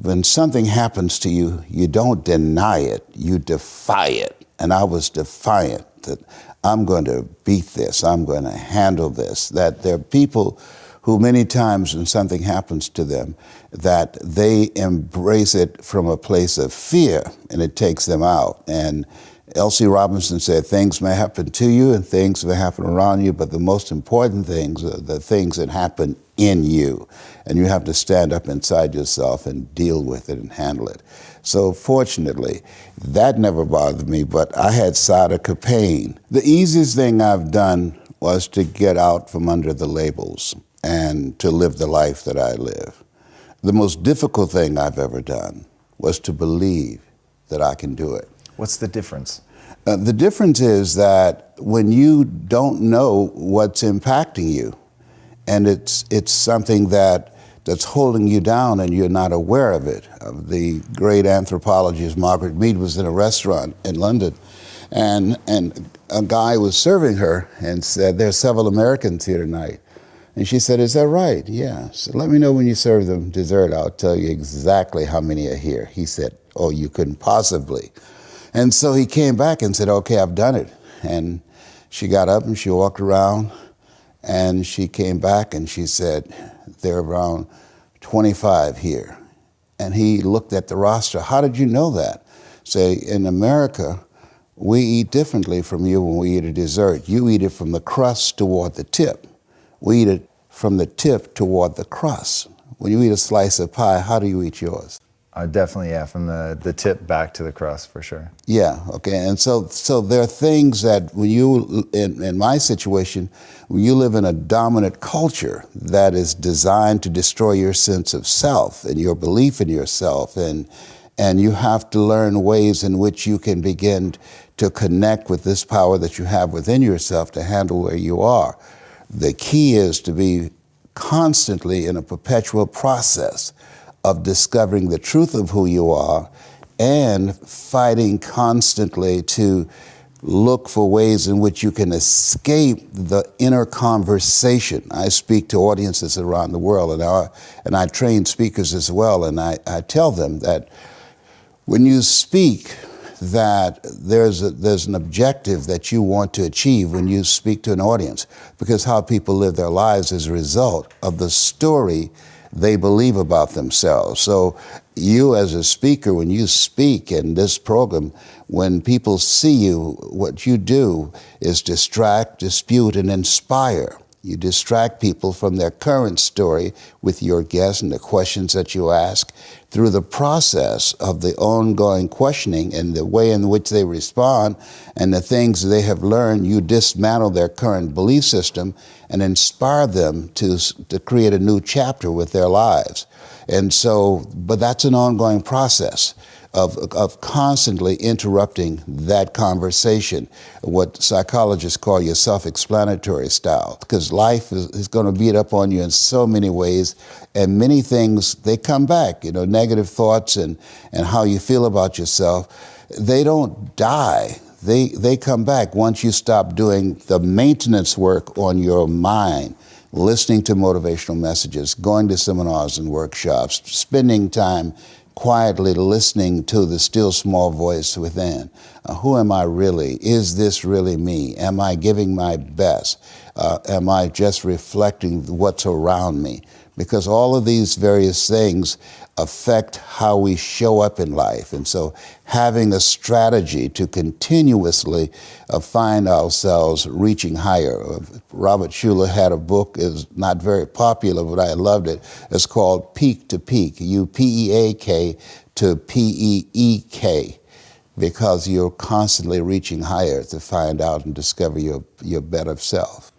when something happens to you, you don't deny it, you defy it. And I was defiant that I'm going to beat this, I'm going to handle this. That there are people who many times when something happens to them, that they embrace it from a place of fear and it takes them out. And L.C. Robinson said, things may happen to you and things may happen around you, but the most important things are the things that happen in you. And you have to stand up inside yourself and deal with it and handle it. So fortunately, that never bothered me, but I had sciatica pain. The easiest thing I've done was to get out from under the labels and to live the life that I live. The most difficult thing I've ever done was to believe that I can do it. What's the difference? The difference is that when you don't know what's impacting you, and it's something that's holding you down and you're not aware of it. The great anthropologist Margaret Mead was in a restaurant in London, and a guy was serving her and said, "There are several Americans here tonight." And she said, "Is that right?" "Yeah." So let me know when you serve them dessert. I'll tell you exactly how many are here. He said, "Oh, you couldn't possibly." And so he came back and said, "Okay, I've done it." And she got up and she walked around and she came back and she said, "There are around 25 here." And he looked at the roster. "How did you know that?" Say, "In America, we eat differently from you when we eat a dessert. You eat it from the crust toward the tip. We eat it from the tip toward the crust. When you eat a slice of pie, how do you eat yours?" Definitely, yeah, from the tip back to the crust, for sure. Yeah, okay, and so there are things that when you, in my situation, when you live in a dominant culture that is designed to destroy your sense of self and your belief in yourself, and you have to learn ways in which you can begin to connect with this power that you have within yourself to handle where you are. The key is to be constantly in a perpetual process of discovering the truth of who you are and fighting constantly to look for ways in which you can escape the inner conversation. I speak to audiences around the world, and I train speakers as well, and I tell them that when you speak, that there's an objective that you want to achieve when you speak to an audience, because how people live their lives is a result of the story they believe about themselves. So you as a speaker, when you speak in this program, when people see you, what you do is distract, dispute, and inspire. You distract people from their current story with your guests and the questions that you ask. Through the process of the ongoing questioning and the way in which they respond and the things they have learned, you dismantle their current belief system and inspire them to create a new chapter with their lives. And so, but that's an ongoing process of constantly interrupting that conversation, what psychologists call your self-explanatory style, because life is going to beat up on you in so many ways, and many things, they come back, negative thoughts and how you feel about yourself, they don't die. They come back once you stop doing the maintenance work on your mind, listening to motivational messages, going to seminars and workshops, spending time quietly listening to the still small voice within. Who am I really? Is this really me? Am I giving my best? Am I just reflecting what's around me? Because all of these various things affect how we show up in life. And so having a strategy to continuously find ourselves reaching higher. Robert Schuller had a book, is not very popular, but I loved it. It's called Peak to Peak, U-P-E-A-K to P-E-E-K, because you're constantly reaching higher to find out and discover your better self.